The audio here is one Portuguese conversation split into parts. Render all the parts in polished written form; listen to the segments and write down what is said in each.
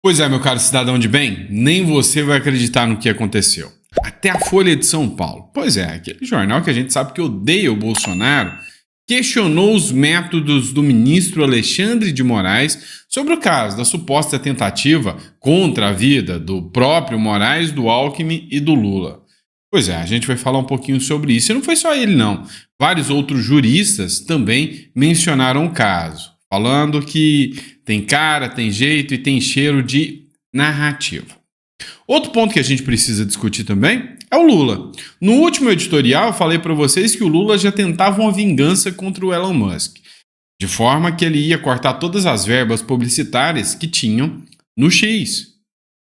Pois é, meu caro cidadão de bem, nem você vai acreditar no que aconteceu. Até a Folha de São Paulo. Pois é, aquele jornal que a gente sabe que odeia o Bolsonaro, questionou os métodos do ministro Alexandre de Moraes sobre o caso da suposta tentativa contra a vida do próprio Moraes, do Alckmin e do Lula. Pois é, a gente vai falar um pouquinho sobre isso. E não foi só ele, não. Vários outros juristas também mencionaram o caso, falando que tem cara, tem jeito e tem cheiro de narrativa. Outro ponto que a gente precisa discutir também é o Lula. No último editorial, eu falei para vocês que o Lula já tentava uma vingança contra o Elon Musk, de forma que ele ia cortar todas as verbas publicitárias que tinham no X.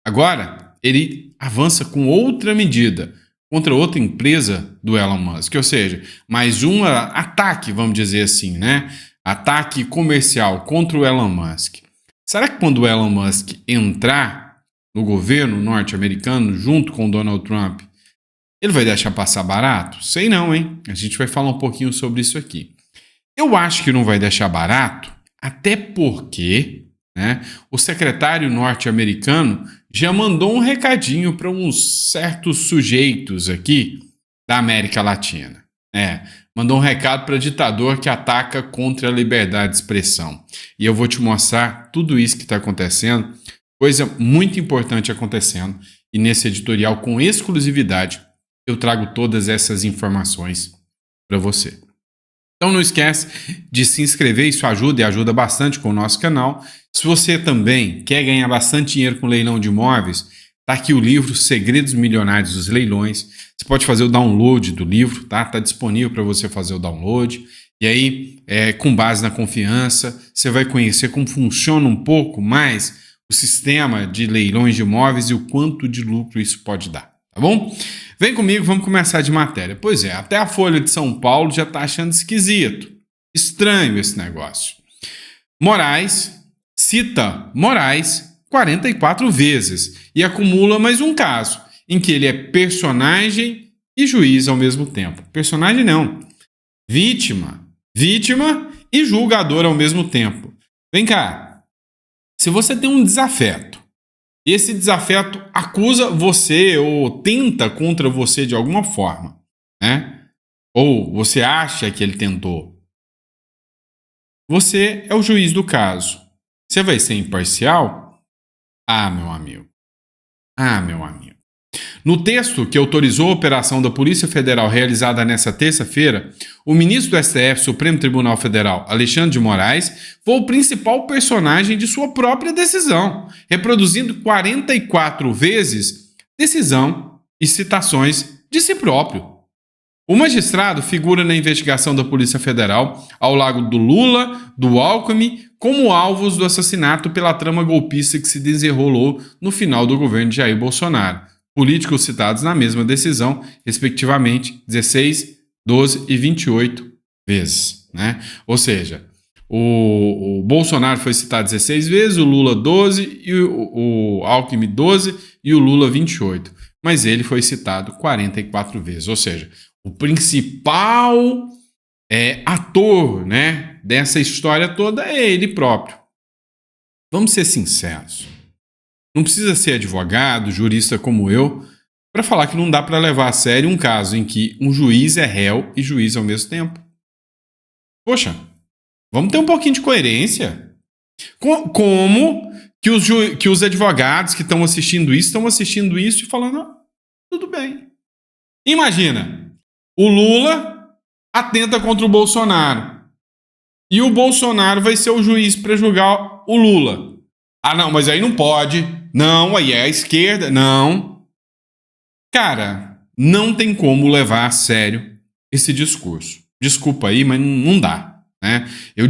Agora, ele avança com outra medida contra outra empresa do Elon Musk, ou seja, mais um ataque, vamos dizer assim, né? Ataque comercial contra o Elon Musk. Será que quando o Elon Musk entrar no governo norte-americano junto com o Donald Trump, ele vai deixar passar barato? Sei não, hein? A gente vai falar um pouquinho sobre isso aqui. Eu acho que não vai deixar barato, até porque, né, o secretário norte-americano já mandou um recadinho para uns certos sujeitos aqui da América Latina. Mandou um recado para ditador que ataca contra a liberdade de expressão. E eu vou te mostrar tudo isso que está acontecendo, coisa muito importante acontecendo. E nesse editorial, com exclusividade, eu trago todas essas informações para você. Então não esquece de se inscrever, isso ajuda e ajuda bastante com o nosso canal. Se você também quer ganhar bastante dinheiro com leilão de imóveis, está aqui o livro Segredos Milionários dos Leilões. Você pode fazer o download do livro, tá? Está disponível para você fazer o download. E aí, com base na confiança, você vai conhecer como funciona um pouco mais o sistema de leilões de imóveis e o quanto de lucro isso pode dar, tá bom? Vem comigo, vamos começar de matéria. Pois é, até a Folha de São Paulo já está achando esquisito, estranho esse negócio. Moraes cita Moraes 44 vezes e acumula mais um caso, em que ele é personagem e juiz ao mesmo tempo. Personagem não, vítima e julgador ao mesmo tempo. Vem cá, se você tem um desafeto, e esse desafeto acusa você ou tenta contra você de alguma forma, né? Ou você acha que ele tentou. Você é o juiz do caso. Você vai ser imparcial? Meu amigo. No texto que autorizou a operação da Polícia Federal realizada nesta terça-feira, o ministro do STF, Supremo Tribunal Federal, Alexandre de Moraes, foi o principal personagem de sua própria decisão, reproduzindo 44 vezes decisão e citações de si próprio. O magistrado figura na investigação da Polícia Federal ao lado do Lula, do Alckmin, como alvos do assassinato pela trama golpista que se desenrolou no final do governo de Jair Bolsonaro. Políticos citados na mesma decisão, respectivamente 16, 12 e 28 vezes, né? Ou seja, o Bolsonaro foi citado 16 vezes, o Lula 12, e o Alckmin 12 e o Lula 28. Mas ele foi citado 44 vezes, ou seja, o principal ator, né, dessa história toda é ele próprio. Vamos ser sinceros. Não precisa ser advogado, jurista como eu, para falar que não dá para levar a sério um caso em que um juiz é réu e juiz ao mesmo tempo. Poxa, vamos ter um pouquinho de coerência. Como que os advogados que estão assistindo isso e falando, tudo bem. Imagina, o Lula atenta contra o Bolsonaro e o Bolsonaro vai ser o juiz para julgar o Lula. Não, mas aí não pode. Não, aí é a esquerda. Não. Cara, não tem como levar a sério esse discurso. Desculpa aí, mas não dá, né? Eu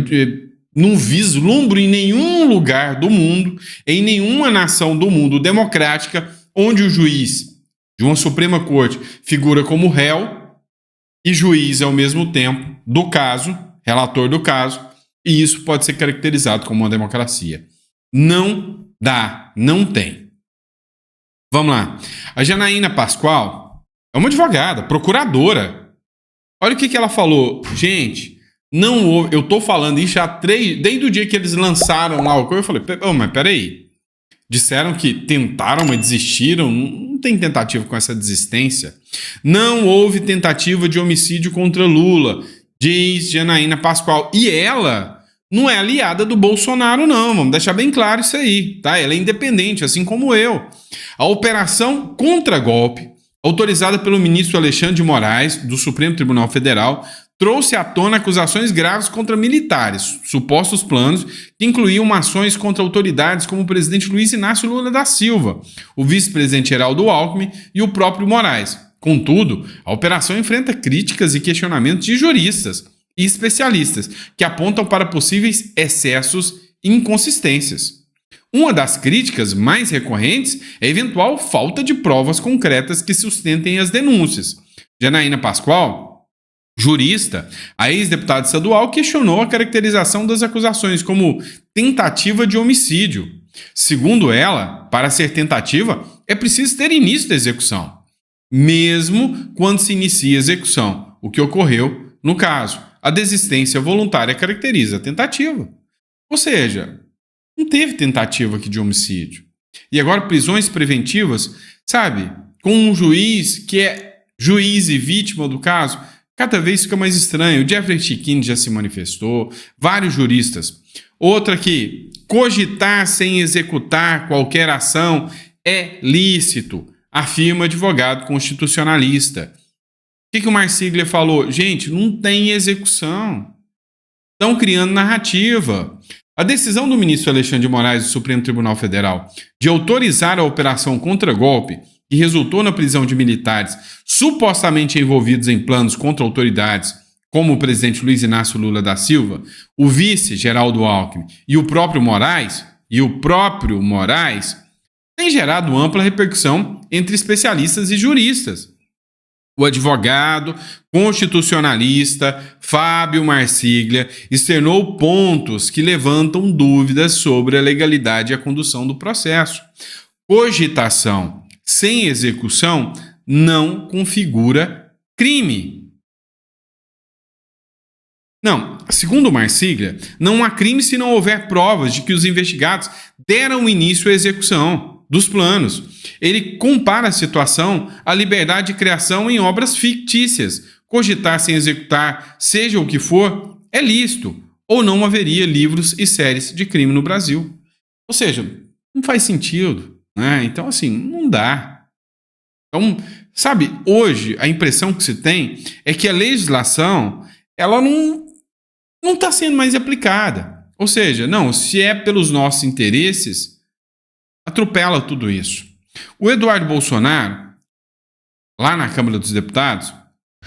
não vislumbro em nenhum lugar do mundo, em nenhuma nação do mundo democrática, onde o juiz de uma Suprema Corte figura como réu e juiz ao mesmo tempo do caso, relator do caso, e isso pode ser caracterizado como uma democracia. Não dá, não tem. Vamos lá. A Janaína Pascoal é uma advogada, procuradora. Olha o que ela falou. Gente, não houve, eu tô falando isso já desde o dia que eles lançaram lá o coisa, eu falei, mas peraí. Disseram que tentaram, mas desistiram. Não tem tentativa com essa desistência. Não houve tentativa de homicídio contra Lula, diz Janaína Pascoal. E ela não é aliada do Bolsonaro, não. Vamos deixar bem claro isso aí, tá? Ela é independente, assim como eu. A operação contra-golpe, autorizada pelo ministro Alexandre de Moraes, do Supremo Tribunal Federal, trouxe à tona acusações graves contra militares, supostos planos que incluíam ações contra autoridades como o presidente Luiz Inácio Lula da Silva, o vice-presidente Geraldo Alckmin e o próprio Moraes. Contudo, a operação enfrenta críticas e questionamentos de juristas e especialistas que apontam para possíveis excessos e inconsistências. Uma das críticas mais recorrentes é a eventual falta de provas concretas que sustentem as denúncias. Janaína Pascoal, jurista, a ex-deputada estadual, questionou a caracterização das acusações como tentativa de homicídio. Segundo ela, para ser tentativa, é preciso ter início da execução, mesmo quando se inicia a execução, o que ocorreu no caso. A desistência voluntária caracteriza a tentativa. Ou seja, não teve tentativa aqui de homicídio. E agora prisões preventivas, sabe, com um juiz que é juiz e vítima do caso, cada vez fica mais estranho. O Jeffrey Chiquini já se manifestou, vários juristas. Outra aqui, cogitar sem executar qualquer ação é lícito, afirma advogado constitucionalista. O que o Marsiglia falou? Gente, não tem execução. Estão criando narrativa. A decisão do ministro Alexandre de Moraes do Supremo Tribunal Federal de autorizar a operação contra-golpe, que resultou na prisão de militares supostamente envolvidos em planos contra autoridades, como o presidente Luiz Inácio Lula da Silva, o vice Geraldo Alckmin e o próprio Moraes, tem gerado ampla repercussão entre especialistas e juristas. O advogado constitucionalista Fábio Marsiglia externou pontos que levantam dúvidas sobre a legalidade e a condução do processo. Cogitação sem execução não configura crime. Não, segundo Marsiglia, não há crime se não houver provas de que os investigados deram início à execução dos planos. Ele compara a situação à liberdade de criação em obras fictícias. Cogitar sem executar, seja o que for, é lícito, ou não haveria livros e séries de crime no Brasil. Ou seja, não faz sentido, né? Então, assim, não dá. Então, sabe, hoje a impressão que se tem é que a legislação, ela não está sendo mais aplicada. Ou seja, não, se é pelos nossos interesses, atropela tudo isso. O Eduardo Bolsonaro, lá na Câmara dos Deputados,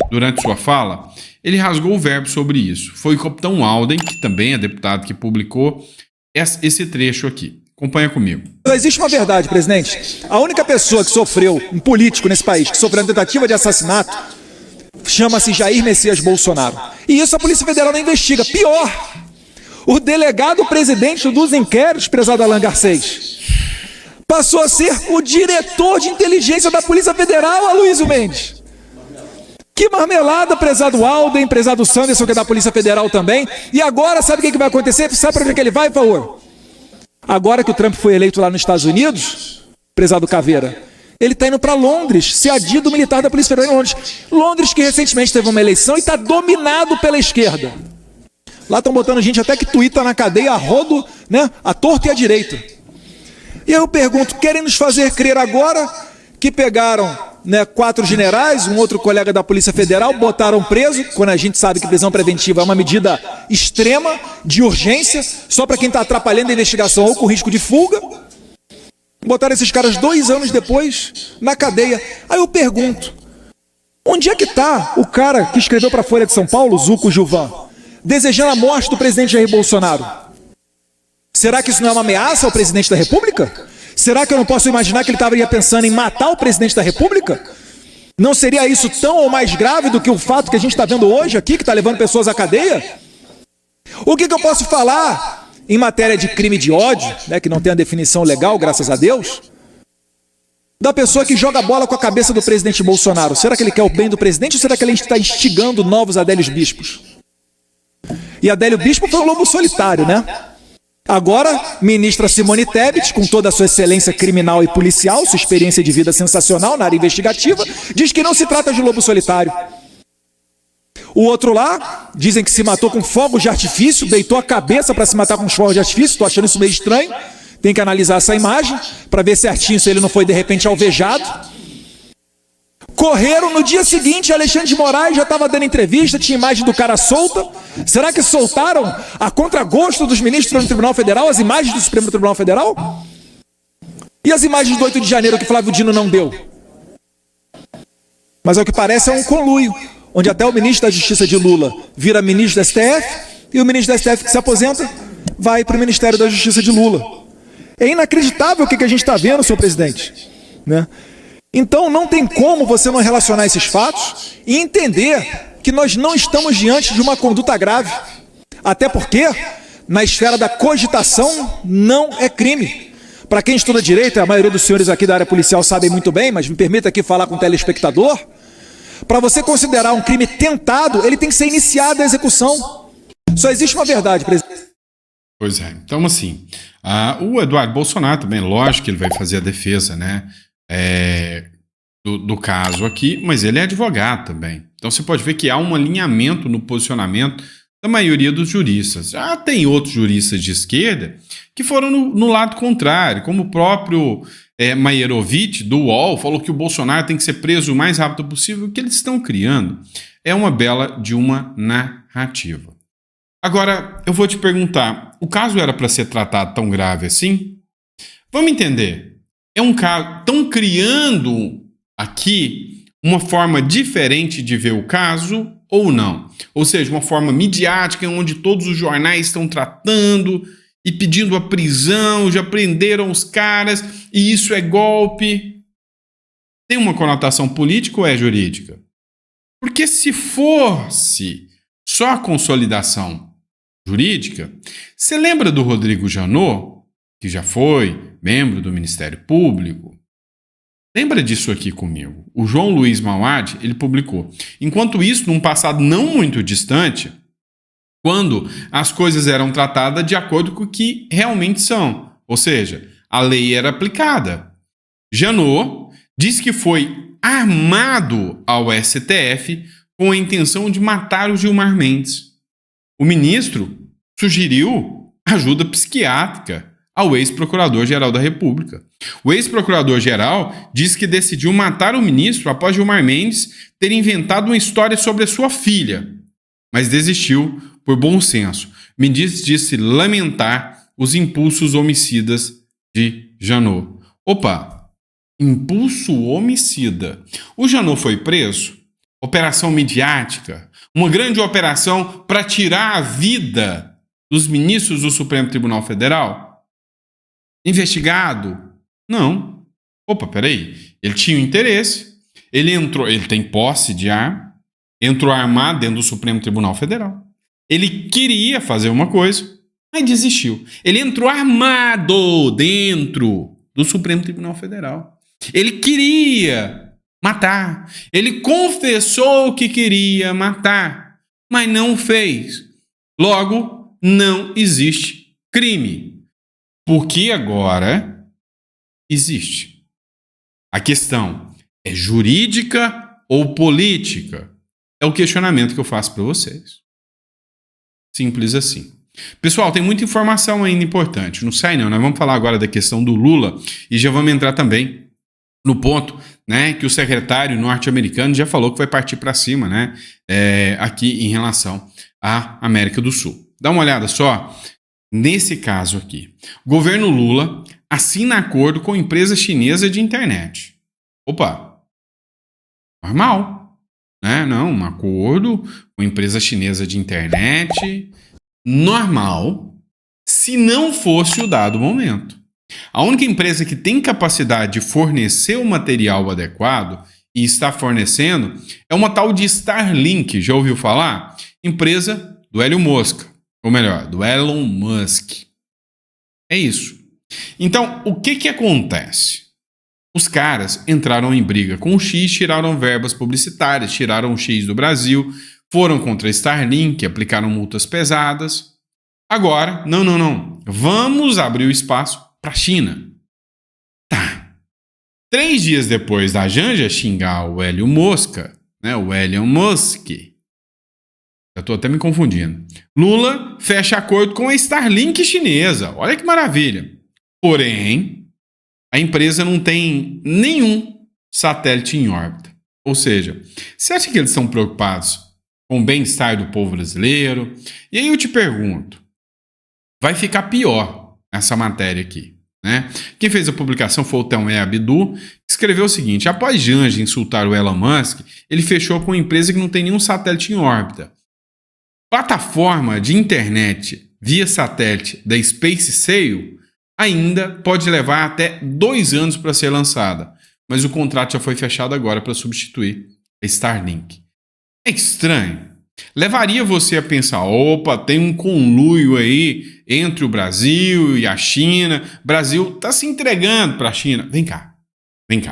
durante sua fala, ele rasgou o verbo sobre isso. Foi o capitão Alden, que também é deputado, que publicou esse trecho aqui. Acompanha comigo. Existe uma verdade, presidente. A única pessoa que sofreu, um político nesse país, que sofreu uma tentativa de assassinato, chama-se Jair Messias Bolsonaro. E isso a Polícia Federal não investiga. Pior, o delegado-presidente dos inquéritos, prezado Alan Garcês, passou a ser o diretor de inteligência da Polícia Federal, Aloysio Mendes. Que marmelada, prezado Alden, prezado Sanderson, que é da Polícia Federal também. E agora, sabe o que vai acontecer? Sabe para onde é que ele vai, por favor? Agora que o Trump foi eleito lá nos Estados Unidos, prezado Caveira, ele está indo para Londres, ser adido militar da Polícia Federal em Londres. Londres que recentemente teve uma eleição e está dominado pela esquerda. Lá estão botando gente até que tuita na cadeia a rodo, né, a torto e a direito. E eu pergunto, querem nos fazer crer agora que pegaram, né, 4 generais, um outro colega da Polícia Federal, botaram preso, quando a gente sabe que prisão preventiva é uma medida extrema, de urgência, só para quem está atrapalhando a investigação ou com risco de fuga. Botaram esses caras 2 anos depois na cadeia. Aí eu pergunto, onde é que está o cara que escreveu para a Folha de São Paulo, Zuco Gilvan, desejando a morte do presidente Jair Bolsonaro? Será que isso não é uma ameaça ao presidente da República? Será que eu não posso imaginar que ele estaria pensando em matar o presidente da República? Não seria isso tão ou mais grave do que o fato que a gente está vendo hoje aqui, que está levando pessoas à cadeia? O que eu posso falar em matéria de crime de ódio, né, que não tem a definição legal, graças a Deus, da pessoa que joga bola com a cabeça do presidente Bolsonaro? Será que ele quer o bem do presidente ou será que ele está instigando novos Adélios Bispos? E Adélio Bispo foi um lobo solitário, né? Agora, ministra Simone Tebet, com toda a sua excelência criminal e policial, sua experiência de vida sensacional na área investigativa, diz que não se trata de lobo solitário. O outro lá, dizem que se matou com fogos de artifício, deitou a cabeça para se matar com os fogos de artifício, estou achando isso meio estranho. Tem que analisar essa imagem para ver certinho se ele não foi de repente alvejado. Correram no dia seguinte, Alexandre de Moraes já estava dando entrevista, tinha imagem do cara solta. Será que soltaram a contragosto dos ministros do Tribunal Federal, as imagens do Supremo Tribunal Federal? E as imagens do 8 de janeiro que Flávio Dino não deu? Mas ao que parece é um conluio, onde até o ministro da Justiça de Lula vira ministro da STF, e o ministro da STF que se aposenta vai para o Ministério da Justiça de Lula. É inacreditável o que a gente está vendo, senhor presidente, né? Então não tem como você não relacionar esses fatos e entender que nós não estamos diante de uma conduta grave. Até porque, na esfera da cogitação, não é crime. Para quem estuda direito, a maioria dos senhores aqui da área policial sabem muito bem, mas me permita aqui falar com o telespectador, para você considerar um crime tentado, ele tem que ser iniciada a execução. Só existe uma verdade, presidente. Pois é, então assim, o Eduardo Bolsonaro também, lógico que ele vai fazer a defesa, né? Do caso aqui, mas ele é advogado também. Então você pode ver que há um alinhamento no posicionamento da maioria dos juristas. Já tem outros juristas de esquerda que foram no lado contrário, como o próprio Maierovitch, do UOL, falou que o Bolsonaro tem que ser preso o mais rápido possível. O que eles estão criando é uma bela de uma narrativa. Agora, eu vou te perguntar, o caso era para ser tratado tão grave assim? Vamos entender. É um caso, estão criando aqui uma forma diferente de ver o caso ou não? Ou seja, uma forma midiática onde todos os jornais estão tratando e pedindo a prisão, já prenderam os caras e isso é golpe. Tem uma conotação política ou é jurídica? Porque se fosse só a consolidação jurídica, você lembra do Rodrigo Janot, que já foi membro do Ministério Público? Lembra disso aqui comigo? O João Luiz Mauad, ele publicou. Enquanto isso, num passado não muito distante, quando as coisas eram tratadas de acordo com o que realmente são, ou seja, a lei era aplicada. Janot diz que foi armado ao STF com a intenção de matar o Gilmar Mendes. O ministro sugeriu ajuda psiquiátrica ao ex-procurador-geral da República. O ex-procurador-geral diz que decidiu matar o ministro após Gilmar Mendes ter inventado uma história sobre a sua filha, mas desistiu por bom senso. Mendes disse lamentar os impulsos homicidas de Janot. Opa, impulso homicida. O Janot foi preso? Operação midiática? Uma grande operação para tirar a vida dos ministros do Supremo Tribunal Federal? Investigado? Não. Opa, peraí. Ele tinha um interesse. Ele tem posse de arma, entrou armado dentro do Supremo Tribunal Federal. Ele queria fazer uma coisa, mas desistiu. Ele entrou armado dentro do Supremo Tribunal Federal. Ele queria matar. Ele confessou que queria matar, mas não fez. Logo, não existe crime. Porque agora existe. A questão é jurídica ou política? É o questionamento que eu faço para vocês. Simples assim. Pessoal, tem muita informação ainda importante. Não sai não, nós vamos falar agora da questão do Lula e já vamos entrar também no ponto, né, que o secretário norte-americano já falou que vai partir para cima, né, aqui em relação à América do Sul. Dá uma olhada só. Nesse caso aqui, o governo Lula assina acordo com empresa chinesa de internet. Opa, normal, né? Não, um acordo com empresa chinesa de internet, normal, se não fosse o dado momento. A única empresa que tem capacidade de fornecer o material adequado e está fornecendo é uma tal de Starlink, já ouviu falar? Empresa do Elon Musk. Ou melhor, do Elon Musk. É isso. Então, o que acontece? Os caras entraram em briga com o X, tiraram verbas publicitárias, tiraram o X do Brasil, foram contra a Starlink, aplicaram multas pesadas. Agora, não. Vamos abrir o espaço para a China. Tá. 3 dias depois da Janja xingar o Elon Musk, né? O Elon Musk. Eu tô até me confundindo. Lula fecha acordo com a Starlink chinesa. Olha que maravilha. Porém, a empresa não tem nenhum satélite em órbita. Ou seja, você acha que eles estão preocupados com o bem-estar do povo brasileiro? E aí eu te pergunto, vai ficar pior essa matéria aqui, né? Quem fez a publicação foi o Telmé Abdu, que escreveu o seguinte: após Janja insultar o Elon Musk, ele fechou com uma empresa que não tem nenhum satélite em órbita. Plataforma de internet via satélite da SpaceSail ainda pode levar até 2 anos para ser lançada, mas o contrato já foi fechado agora para substituir a Starlink. É estranho. Levaria você a pensar, opa, tem um conluio aí entre o Brasil e a China. O Brasil está se entregando para a China. Vem cá. Deixa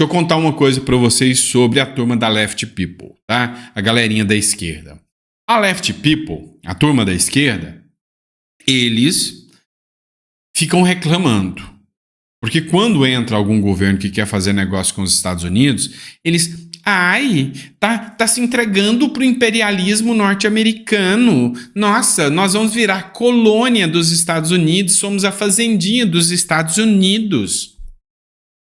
eu contar uma coisa para vocês sobre a turma da Left People, tá? A galerinha da esquerda. A Left People, a turma da esquerda, eles ficam reclamando. Porque quando entra algum governo que quer fazer negócio com os Estados Unidos, eles... tá se entregando pro imperialismo norte-americano. Nossa, nós vamos virar colônia dos Estados Unidos, somos a fazendinha dos Estados Unidos.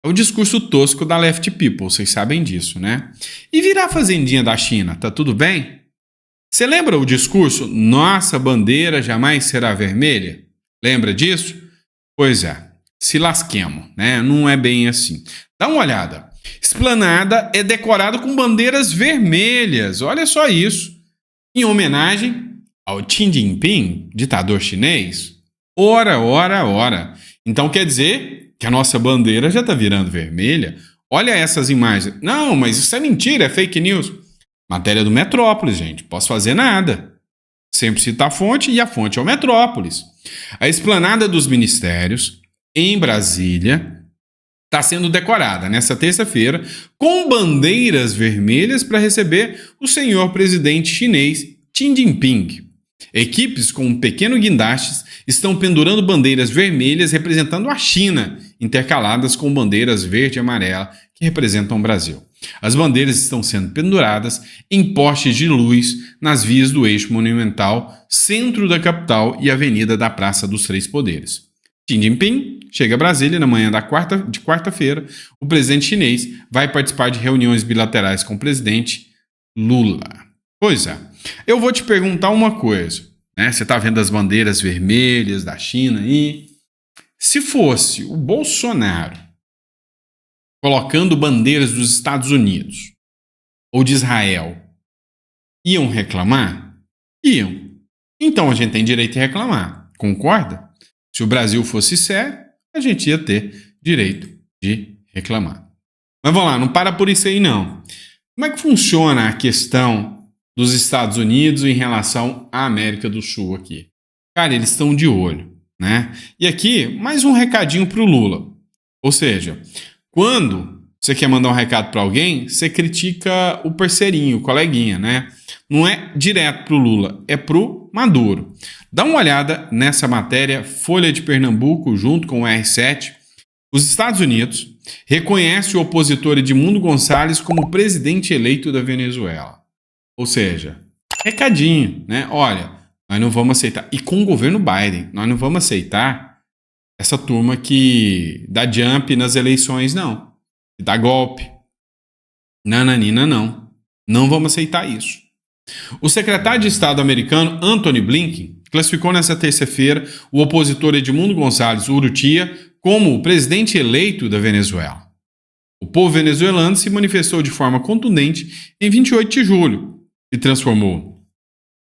É o discurso tosco da Left People, vocês sabem disso, né? E virar fazendinha da China, tá tudo bem? Você lembra o discurso, nossa bandeira jamais será vermelha? Lembra disso? Pois é, se lasquemos, né? Não é bem assim. Dá uma olhada. Esplanada é decorada com bandeiras vermelhas, olha só isso. Em homenagem ao Xi Jinping, ditador chinês. Ora. Então quer dizer que a nossa bandeira já está virando vermelha? Olha essas imagens. Não, mas isso é mentira, é fake news. Matéria do Metrópolis, gente, posso fazer nada. Sempre citar a fonte e a fonte é o Metrópolis. A esplanada dos ministérios, em Brasília, está sendo decorada nesta terça-feira com bandeiras vermelhas para receber o senhor presidente chinês Xi Jinping. Equipes com pequenos guindastes estão pendurando bandeiras vermelhas representando a China, intercaladas com bandeiras verde e amarela que representam o Brasil. As bandeiras estão sendo penduradas em postes de luz nas vias do eixo monumental, centro da capital e avenida da Praça dos Três Poderes. Xi Jinping chega a Brasília na manhã de quarta-feira. O presidente chinês vai participar de reuniões bilaterais com o presidente Lula. Pois é, eu vou te perguntar uma coisa, né? Você está vendo as bandeiras vermelhas da China aí? Se fosse o Bolsonaro colocando bandeiras dos Estados Unidos ou de Israel, iam reclamar? Iam. Então a gente tem direito a reclamar, concorda? Se o Brasil fosse sério, a gente ia ter direito de reclamar. Mas vamos lá, não para por isso aí não. Como é que funciona a questão dos Estados Unidos em relação à América do Sul aqui? Cara, eles estão de olho, né? E aqui, mais um recadinho para o Lula. Ou seja, quando você quer mandar um recado para alguém, você critica o parceirinho, o coleguinha, né? Não é direto para o Lula, é para o Maduro. Dá uma olhada nessa matéria, Folha de Pernambuco, junto com o R7. Os Estados Unidos reconhecem o opositor Edmundo Gonçalves como presidente eleito da Venezuela. Ou seja, recadinho, né? Olha, nós não vamos aceitar. E com o governo Biden, nós não vamos aceitar essa turma que dá jump nas eleições, não. Que dá golpe. Nananina, não. Não vamos aceitar isso. O secretário de Estado americano, Antony Blinken, classificou nesta terça-feira o opositor Edmundo Gonçalves Urrutia como o presidente eleito da Venezuela. O povo venezuelano se manifestou de forma contundente em 28 de julho e transformou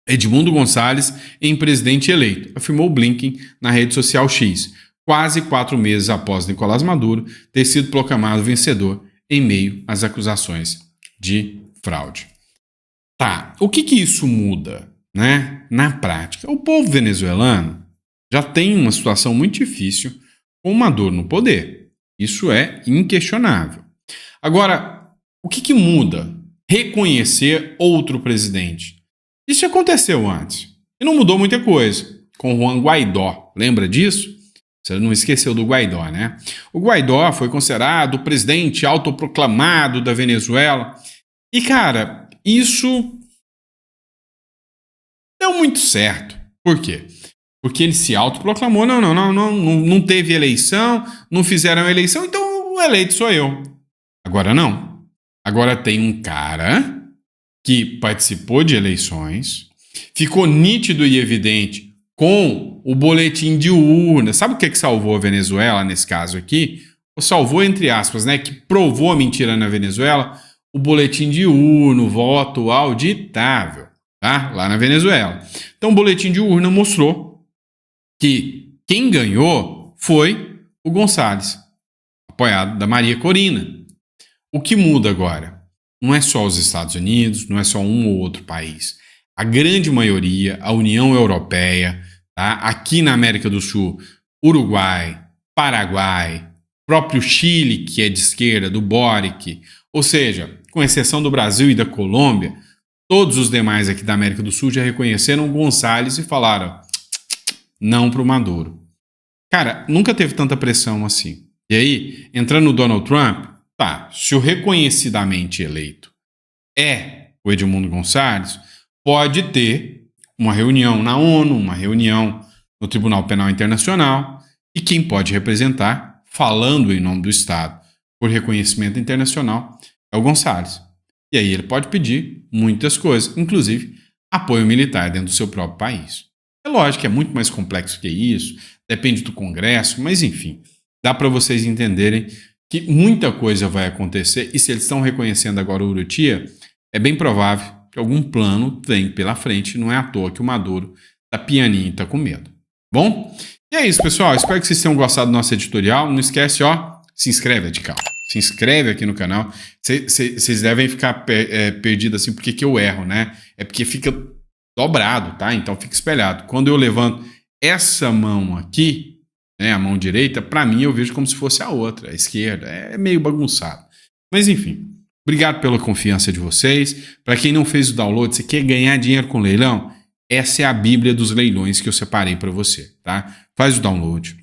Edmundo Gonçalves em presidente eleito, afirmou Blinken na rede social X, quase 4 meses após Nicolás Maduro ter sido proclamado vencedor em meio às acusações de fraude. Tá, o que isso muda, né? Na prática, o povo venezuelano já tem uma situação muito difícil com o Maduro no poder. Isso é inquestionável. Agora, o que muda? Reconhecer outro presidente. Isso aconteceu antes e não mudou muita coisa. com Juan Guaidó. Lembra disso? Você não esqueceu do Guaidó, né? O Guaidó foi considerado o presidente autoproclamado da Venezuela. E, cara, isso deu muito certo. Por quê? Porque ele se autoproclamou, não teve eleição, não fizeram eleição, então o eleito sou eu. Agora não. Agora tem um cara que participou de eleições, ficou nítido e evidente com o boletim de urna. Sabe o que salvou a Venezuela nesse caso aqui? Ou salvou, entre aspas, né? Que provou a mentira na Venezuela, o boletim de urna, o voto auditável, tá? Lá na Venezuela. Então o boletim de urna mostrou que quem ganhou foi o Gonçalves, apoiado da Maria Corina. O que muda agora? Não é só os Estados Unidos, não é só um ou outro país. A grande maioria, a União Europeia, tá? Aqui na América do Sul, Uruguai, Paraguai, próprio Chile, que é de esquerda, do Boric, ou seja, com exceção do Brasil e da Colômbia, todos os demais aqui da América do Sul já reconheceram o Gonçalves e falaram não para o Maduro. Cara, nunca teve tanta pressão assim. E aí, entrando no Donald Trump, tá, se o reconhecidamente eleito é o Edmundo Gonçalves, pode ter uma reunião na ONU, uma reunião no Tribunal Penal Internacional, e quem pode representar, falando em nome do Estado, por reconhecimento internacional, é o Gonçalves. E aí ele pode pedir muitas coisas, inclusive apoio militar dentro do seu próprio país. É lógico que é muito mais complexo que isso, depende do Congresso, mas enfim, dá para vocês entenderem que muita coisa vai acontecer, e se eles estão reconhecendo agora o Urrutia, é bem provável que algum plano vem pela frente, não é à toa que o Maduro tá pianinho e tá com medo. Bom? E é isso, pessoal. Espero que vocês tenham gostado do nosso editorial. Não esquece, ó, se inscreve, Radical. Se inscreve aqui no canal. Vocês devem ficar perdidos assim, porque que eu erro, né? É porque fica dobrado, tá? Então fica espelhado. Quando eu levanto essa mão aqui, né, a mão direita, para mim eu vejo como se fosse a outra, a esquerda. É meio bagunçado. Mas enfim, obrigado pela confiança de vocês. Para quem não fez o download, você quer ganhar dinheiro com leilão? Essa é a Bíblia dos leilões que eu separei para você, tá? Faz o download.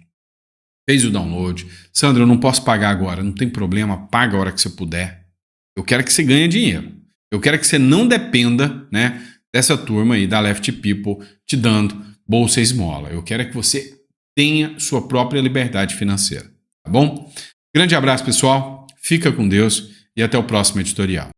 Fez o download. Sandra, eu não posso pagar agora. Não tem problema, paga a hora que você puder. Eu quero que você ganhe dinheiro. Eu quero que você não dependa, né, dessa turma aí da Left People te dando bolsa e esmola. Eu quero que você tenha sua própria liberdade financeira, tá bom? Grande abraço, pessoal. Fica com Deus e até o próximo editorial.